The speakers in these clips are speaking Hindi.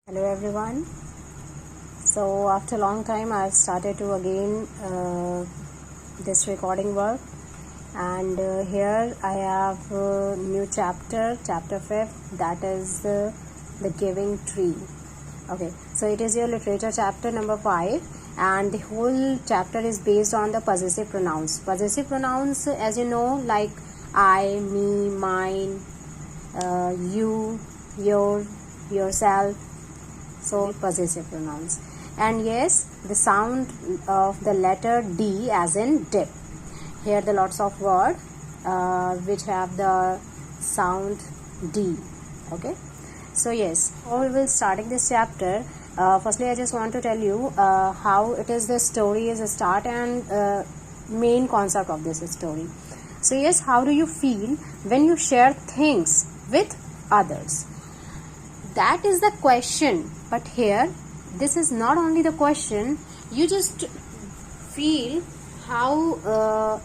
Hello everyone. So after a long time I've started to again this recording work, and here I have a new chapter 5th, that is the giving tree. Okay, so it is your literature chapter number 5, and the whole chapter is based on the possessive pronouns. Possessive pronouns, as you know, like I, me, mine, you, your, yourself. So possessive pronouns. And yes, the sound of the letter D as in dip. Here the lots of words which have the sound D. Okay, so yes, how we will starting this chapter. Firstly, I just want to tell you how it is the story is a start and main concept of this story. So yes, how do you feel when you share things with others? That is the question. But here, this is not only the question. You just feel how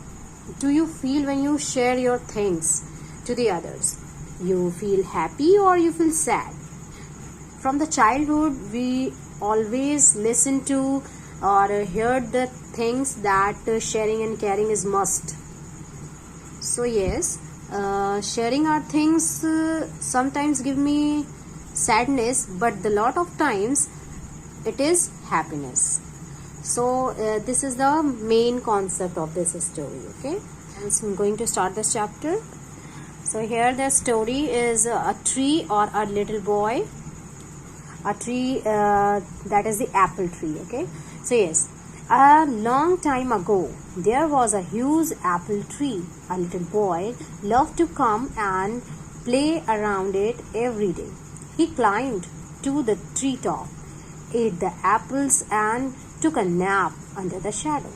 do you feel when you share your things to the others? You feel happy or you feel sad? From the childhood, we always listen to or heard the things that sharing and caring is must. So yes, sharing our things sometimes give me sadness, but the lot of times it is happiness. So this is the main concept of this story. Okay, and so I'm going to start this chapter. So here the story is a tree or a little boy. A tree, that is the apple tree. Okay, so yes, a long time ago there was a huge apple tree. A little boy loved to come and play around it every day. He climbed to the treetop, ate the apples and took a nap under the shadow.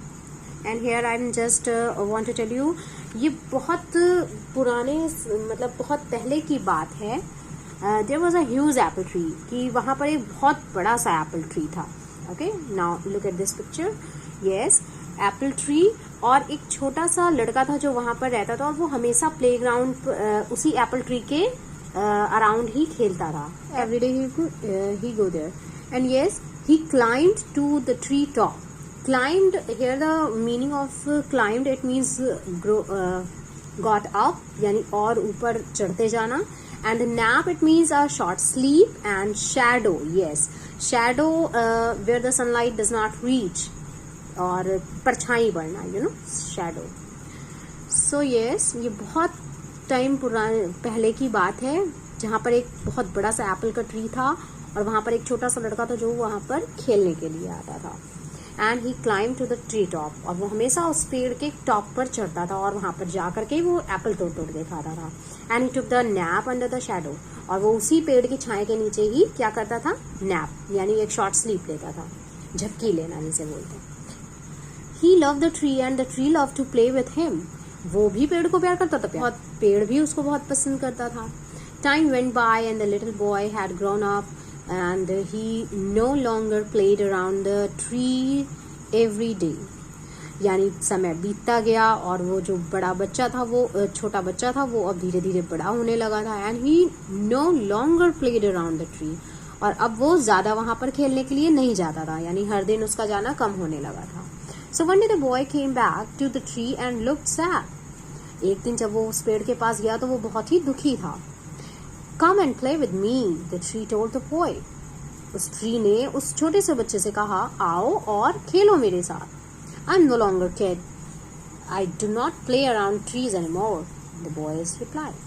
And here I'm just want to tell you, ये बहुत पुराने मतलब बहुत पहले की बात है. There was a huge apple tree, कि वहाँ पर एक बहुत बड़ा सा apple tree था. Okay, now look at this picture. Yes, apple tree, और एक छोटा सा लड़का था जो वहाँ पर रहता था, और वो हमेशा प्लेग्राउंड उसी एप्पल ट्री के around ही खेलता था. Every day he go there. And yes, he climbed to the tree top. Climbed, here the meaning of climbed, it means got up, यानी और ऊपर चढ़ते जाना. And nap, it means a short sleep. And shadow, yes, shadow where the sunlight does not reach, और परछाई पड़ना, you know, shadow. So yes, ये बहुत टाइम पुराने पहले की बात है, जहाँ पर एक बहुत बड़ा सा एप्पल का ट्री था, और वहाँ पर एक छोटा सा लड़का था जो वहाँ पर खेलने के लिए आता था. And he climb to the tree top, और वो हमेशा उस पेड़ के टॉप पर चढ़ता था और वहाँ पर जा करके वो एप्पल तोड़ तोड़ के खाता था. And he took the nap under the shadow, और वो उसी पेड़ की छाया के नीचे ही क्या करता था, नैप यानी एक शॉर्ट स्लीप लेता था, झपकी लेना जिसे बोलते हैं. He love the tree and the tree love to play with him, वो भी पेड़ को प्यार करता था, बहुत पेड़ भी उसको बहुत पसंद करता था. Time went by and the little boy had grown up and he no longer played around the tree every day. यानी समय बीतता गया और वो जो बड़ा बच्चा था, वो छोटा बच्चा था, वो अब धीरे धीरे बड़ा होने लगा था. And he no longer played around the tree, और अब वो ज्यादा वहां पर खेलने के लिए नहीं जाता था, यानी हर दिन उसका जाना कम होने लगा था. So one day the boy came back to the tree and looked sad. एक दिन जब वो उस पेड़ के पास गया तो वो बहुत ही दुखी था. Come and play with me, the tree told the boy. उस ट्री ने उस छोटे से बच्चे से कहा, आओ और खेलो मेरे साथ. I'm no longer kid. I do not play around trees anymore, the boy replied.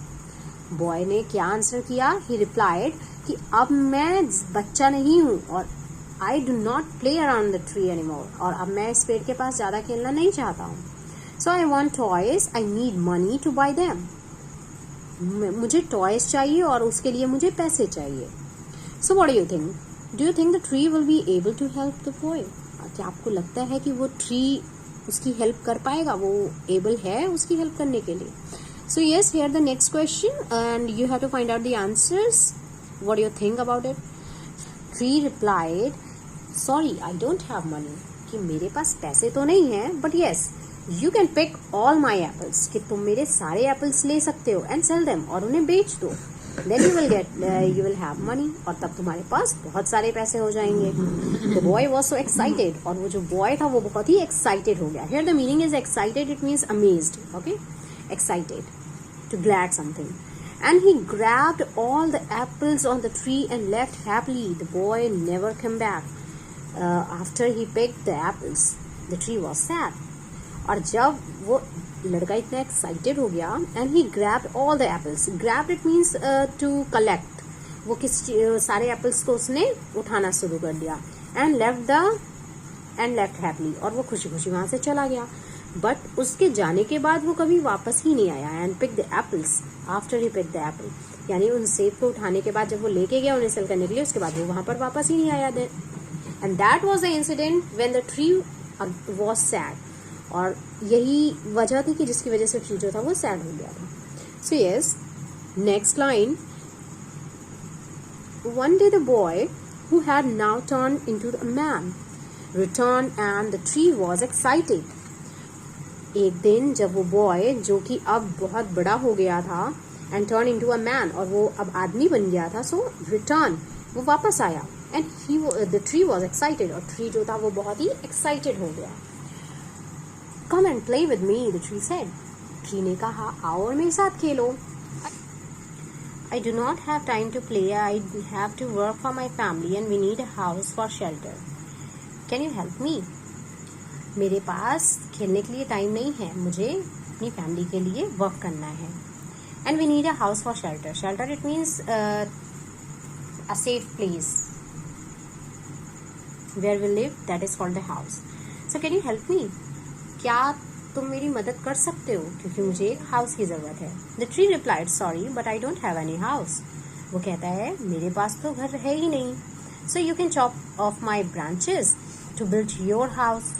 Boy ने क्या आंसर किया? He replied कि अब मैं बच्चा नहीं हूँ और I do not play around the tree anymore, और अब मैं इस पेड़ के पास ज्यादा खेलना नहीं चाहता हूँ. So I want toys. I need money to buy them. मुझे टॉयज चाहिए और उसके लिए मुझे पैसे चाहिए. So what do you think? Do you think the tree will be able to help the boy? क्या आपको लगता है कि वो ट्री उसकी हेल्प कर पाएगा, वो एबल है उसकी हेल्प करने के लिए? So yes, here the next question and you have to find out the answers. What do you think about it? Tree replied, sorry, I don't have money. कि मेरे पास पैसे तो नहीं है, but yes, You can pick all my apples, कि तुम मेरे सारे एप्पल्स ले सकते हो, and sell them, और उन्हें बेच दो. Then you will have money, और तब तुम्हारे पास बहुत सारे पैसे हो जाएंगे. The boy was so excited, और वो जो बॉय था वो बहुत ही एक्साइटेड हो गया. Here the meaning is excited, it means amazed. Okay, excited, to glad something. And he grabbed all the apples on the tree and left happily. The boy never came back. After he picked the apples, the tree was sad. और जब वो लड़का इतना एक्साइटेड हो गया, and he grabbed all the apples. Grabbed it means to collect. वो सारे एप्पल्स को उसने उठाना शुरू कर दिया. And left happily. और वो खुशी खुशी वहां से चला गया. बट उसके जाने के बाद वो कभी वापस ही नहीं आया. And pick the apples after he pick the apple, यानी उन सेब को उठाने के बाद जब वो लेके गया उन्हें सेल करने के लिए, उसके बाद वो वहां पर वापस ही नहीं आया. And that was the incident when the tree was sad. और यही वजह थी कि जिसकी वजह से ट्री जो था वो सैड हो गया था. So yes, next line. One day the boy who had now turn into a man return and the tree was excited. एक दिन जब वो बॉय जो कि अब बहुत बड़ा हो गया था, and turn into a man, और वो अब आदमी बन गया था, सो रिटर्न, वो वापस आया. And the tree was excited, और ट्री जो था वो बहुत ही एक्साइटेड हो गया. Come and play with me, the tree said. Tree ने कहा, आओ और मेरे साथ खेलो. I do not have time to play, I have to work for my family and we need a house for shelter. Can you help me? मेरे पास खेलने के लिए टाइम नहीं है, मुझे अपनी फैमिली के लिए वर्क करना है. And we need a house for shelter. Shelter it means a safe place where we live, that is called the house. So can you help me? क्या तुम मेरी मदद कर सकते हो, क्योंकि मुझे एक हाउस की जरूरत है. The tree replied, sorry but I don't have any house. वो कहता है, मेरे पास तो घर है ही नहीं. So you can chop off my branches to build your house.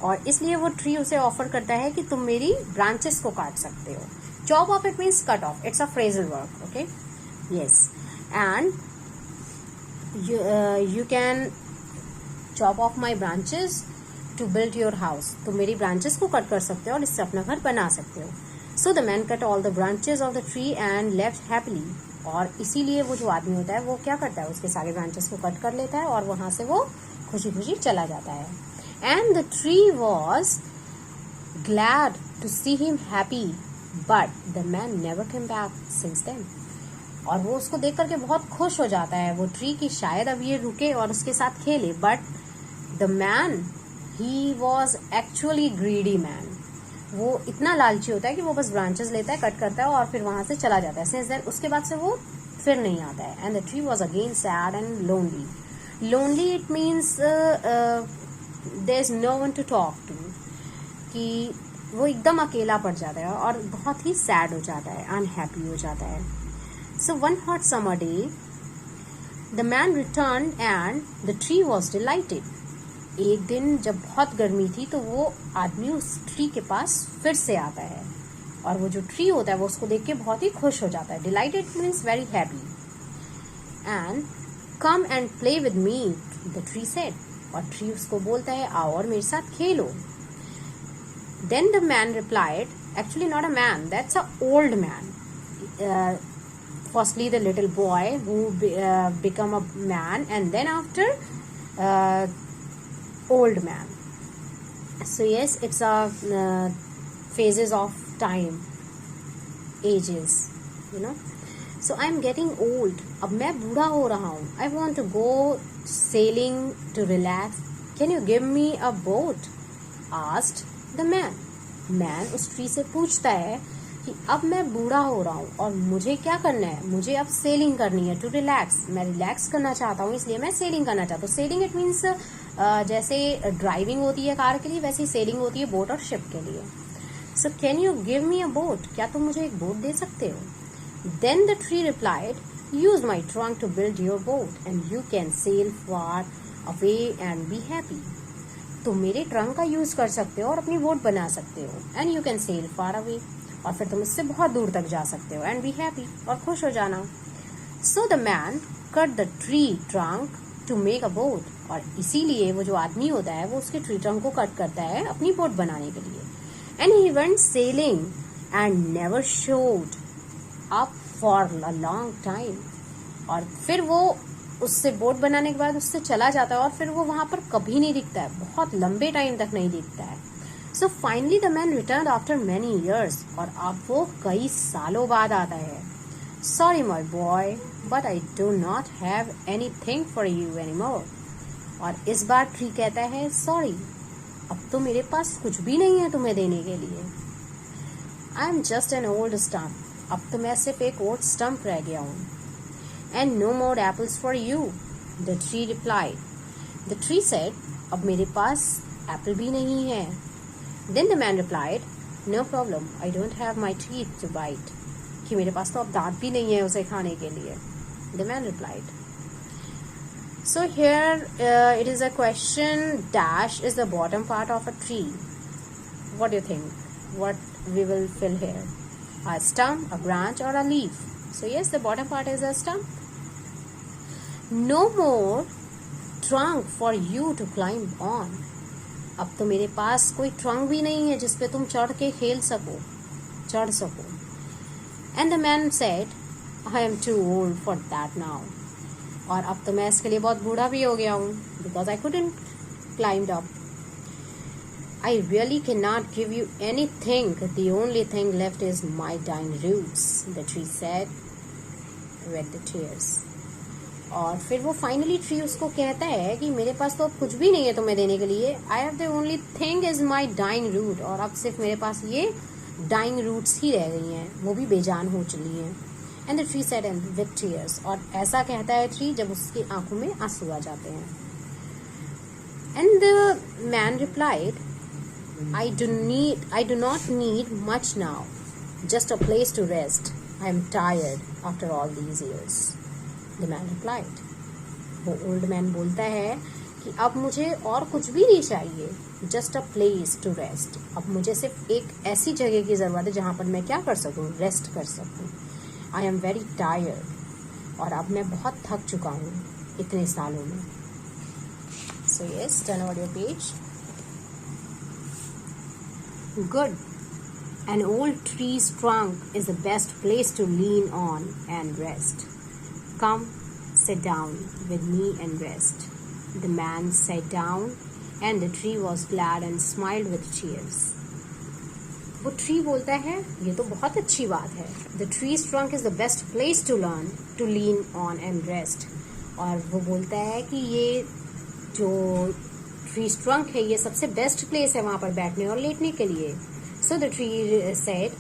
और इसलिए वो ट्री उसे ऑफर करता है कि तुम मेरी ब्रांचेस को काट सकते हो. Chop off it means cut off, it's a phrasal work. Okay, yes. And you can chop off my branches to build your house. तुम मेरी ब्रांचेस को कट कर सकते हो और इससे अपना घर बना सकते हो. सो the man cut all the branches of the tree and left happily. और इसीलिए वो जो आदमी होता है वो क्या करता है, उसके सारे ब्रांचेस को कट कर लेता है और वहां से वो खुशी खुशी चला जाता है. And the tree was glad to see him happy, but the man never came back since then. और वो उसको देख करके बहुत खुश हो जाता है, वो ट्री, की शायद अब ये रुके और उसके साथ खेले. But the man, he was actually greedy man. वो इतना लालची होता है कि वो बस ब्रांचेस लेता है, कट करता है और फिर वहां से चला जाता है. सिंस देन उसके बाद से वो फिर नहीं आता है. And the tree was again sad and lonely. Lonely it means there is no one to talk to, कि वो एकदम अकेला पड़ जाता है और बहुत ही सैड हो जाता है, अनहैप्पी हो जाता है. So one hot summer day the man return and the tree was dilated. एक दिन जब बहुत गर्मी थी तो वो आदमी उस ट्री के पास फिर से आता है, और वो जो ट्री होता है वो उसको देख के बहुत ही खुश हो जाता है. Delighted means very happy. And come and play with me, the tree said. और ट्री उसको बोलता है, आओ और मेरे साथ खेलो. Then the man replied, actually not a man, that's a old man. Firstly the little boy who become a man and then after old man. So yes, it's a phases of time, ages, you know. So I am getting old. अब मैं बूढ़ा हो रहा हूँ. I want to go sailing to relax. Can you give me a boat? Asked the man. Man उस ट्री से पूछता है कि अब मैं बूढ़ा हो रहा हूँ और मुझे क्या करना है, मुझे अब सेलिंग करनी है. टू रिलैक्स, मैं रिलैक्स करना चाहता हूँ इसलिए मैं सेलिंग करना चाहता हूँ. सेलिंग इट मीन्स जैसे ड्राइविंग होती है कार के लिए, वैसे ही सेलिंग होती है बोट और शिप के लिए. So can you give me a boat, क्या तुम मुझे एक बोट दे सकते हो. Then the tree replied, use my trunk to build your boat and you can sail far away and be happy. तुम मेरे ट्रंक का यूज कर सकते हो और अपनी बोट बना सकते हो. And you can sail far away, और फिर तुम इससे बहुत दूर तक जा सकते हो. एंड बी हैप्पी, और खुश हो जाना. So the man cut the tree trunk to make a boat. और इसीलिए वो जो आदमी होता है वो उसके ट्री ट्रंक को कट करता है अपनी बोट बनाने के लिए. And he went selling and never showed up for a long time. और फिर वो उससे बोट बनाने के बाद उससे चला जाता है और फिर वो वहां पर कभी नहीं दिखता है, बहुत लंबे टाइम तक नहीं दिखता है। So finally the man return after many years, और अब वो कई सालों बाद आता है। Sorry my boy, but I do not have anything for you anymore. और इस बार ट्री कहता है, सॉरी, अब तो मेरे पास कुछ भी नहीं है तुम्हें देने के लिए। I am just an old stump, अब तो मैं सिर्फ एक ओल्ड स्टम्प रह गया हूँ। And no more apples for you, the tree replied. The tree said, अब मेरे पास एप्पल भी नहीं है। Then the man replied, no problem, I don't have my teeth to bite, कि मेरे पास तो अब दांत भी नहीं है उसे खाने के लिए। The man replied. So here it is a question, dash is the bottom part of a tree. What do you think? What we will fill here? A stump, a branch, or a leaf? So yes, the bottom part is a stump. No more trunk for you to climb on. अब तो मेरे पास कोई ट्रंक भी नहीं है जिस पे तुम चढ़ के खेल सको, चढ़ सको। And the man said, I am too old for that now. और अब तो मैं इसके लिए बहुत बूढ़ा भी हो गया हूँ, because I couldn't climbed up. I really can not give you anything, the only thing left is my dying roots, the tree said with the tears. और फिर वो फाइनली ट्री उसको कहता है कि मेरे पास तो अब कुछ भी नहीं है तुम्हें देने के लिए, I have the only thing is my dying root, और अब सिर्फ मेरे पास ये डाइंग रूट्स ही रह गई हैं, वो भी बेजान हो चली हैं। And the tree said with tears, और ऐसा कहता है ट्री जब उसकी आंखों में आंसू आ जाते हैं। And the man replied, I do not need much now, just a place to rest. I am tired after all these years. The man replied. वो ओल्ड मैन बोलता है कि अब मुझे और कुछ भी नहीं चाहिए, just a place to rest. अब मुझे सिर्फ एक ऐसी जगह की ज़रूरत है जहाँ पर मैं क्या कर सकूँ, रेस्ट कर सकूँ। I am very tired. और अब मैं बहुत थक चुका हूँ इतने सालों में। So yes, turn over your page. Good. An old tree's trunk is the best place to lean on and rest. Come, sit down with me and rest. The man sat down and the tree was glad and smiled with tears. वो ट्री बोलता है, ये तो बहुत अच्छी बात है, the tree's trunk is the best place to learn to lean on and rest. और वो बोलता है कि ये जो ट्रीज ट्रंक है ये सबसे बेस्ट प्लेस है वहाँ पर बैठने और लेटने के लिए। So the tree said,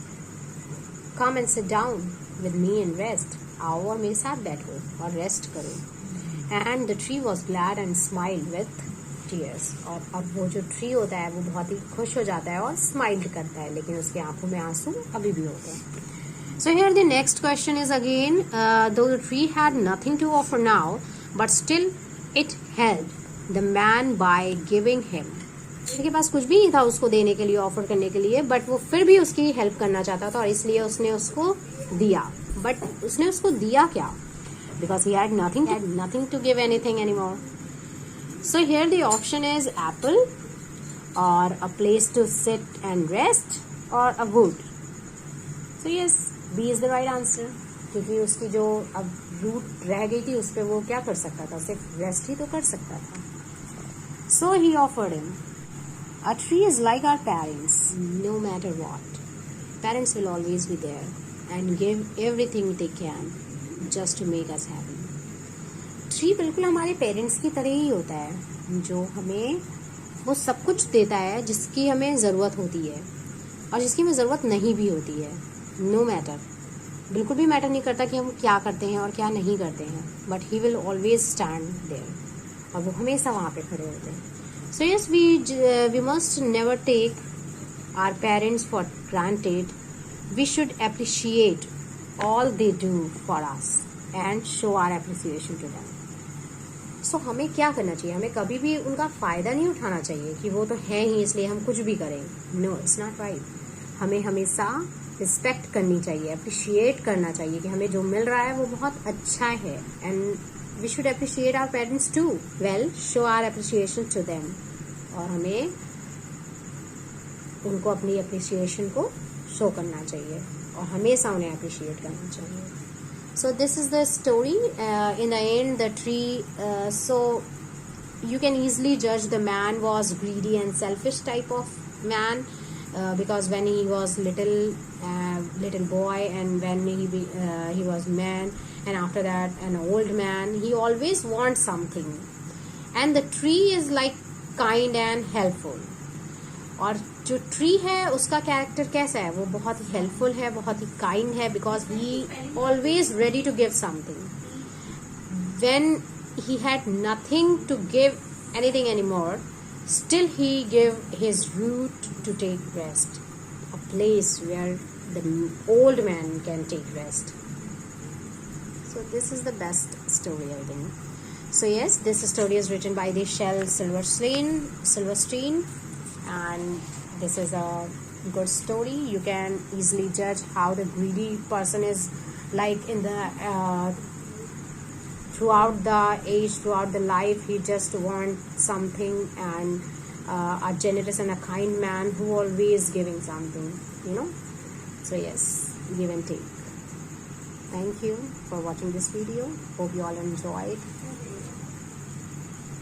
come and sit down with me and rest, आओ और मेरे साथ बैठो और रेस्ट करो। And the tree was glad and smiled with tears, और अब वो जो ट्री होता है वो बहुत ही खुश हो जाता है और स्माइल करता है, लेकिन उसकी आंखों में आंसू अभी भी होते हैं। So here the next question is again, though the tree had nothing to offer now but still it help the man by giving him. उसके पास कुछ भी नहीं था उसको देने के लिए, ऑफर करने के लिए, बट वो फिर भी उसकी हेल्प करना चाहता था और इसलिए उसने उसको दिया। बट उसने उसको दिया क्या? Because he had nothing to give anything anymore. So here the option is apple, or a place to sit and rest, or a wood. So yes, B is the right answer. क्योंकि उसकी जो अब रूट रह गई थी उस पर वो क्या कर सकता था, सिर्फ रेस्ट ही तो कर सकता था। So he offered him. A tree is like our parents, no matter what. Parents will always be there and give everything they can just to make us happy. Tree बिल्कुल हमारे पेरेंट्स की तरह ही होता है, जो हमें वो सब कुछ देता है जिसकी हमें ज़रूरत होती है और जिसकी हमें ज़रूरत नहीं भी होती है। नो मैटर, बिल्कुल भी मैटर नहीं करता कि हम क्या करते हैं और क्या नहीं करते हैं, but he will always stand there, और वो हमेशा वहाँ पे खड़े होते हैं। So yes, we must never take our parents for granted. We should appreciate all they do for us and show our appreciation to them. So हमें क्या करना चाहिए, हमें कभी भी उनका फ़ायदा नहीं उठाना चाहिए कि वो तो है ही इसलिए हम कुछ भी करें. No, it's not right. हमें हमेशा रिस्पेक्ट करनी चाहिए, अप्रिशिएट करना चाहिए कि हमें जो मिल रहा है वो बहुत अच्छा है. And we should appreciate our parents too. Well, show our appreciation to them. और हमें उनको अपनी अप्रिसिएशन को शो करना चाहिए और हमेशा उन्हें अप्रिशिएट करना चाहिए. So this is the story. In the end, the tree, so you can easily judge the man was greedy and selfish type of man, because when he was little boy, and when he was man, and after that an old man, he always wants something. And the tree is like kind and helpful. और जो ट्री है उसका कैरेक्टर कैसा है, वो बहुत ही हेल्पफुल है, बहुत ही काइंड है, because he always ready to give something. When he had nothing to give anything anymore, still he gave his root to take rest, a place where the old man can take rest. So this is the best story, I think. So yes, this story is written by the Shel Silverstein, and this is a good story. You can easily judge how the greedy person is like in the throughout the age, throughout the life, he just wants something, and a generous and a kind man who always giving something, you know. So yes, give and take. Thank you for watching this video. Hope you all enjoyed.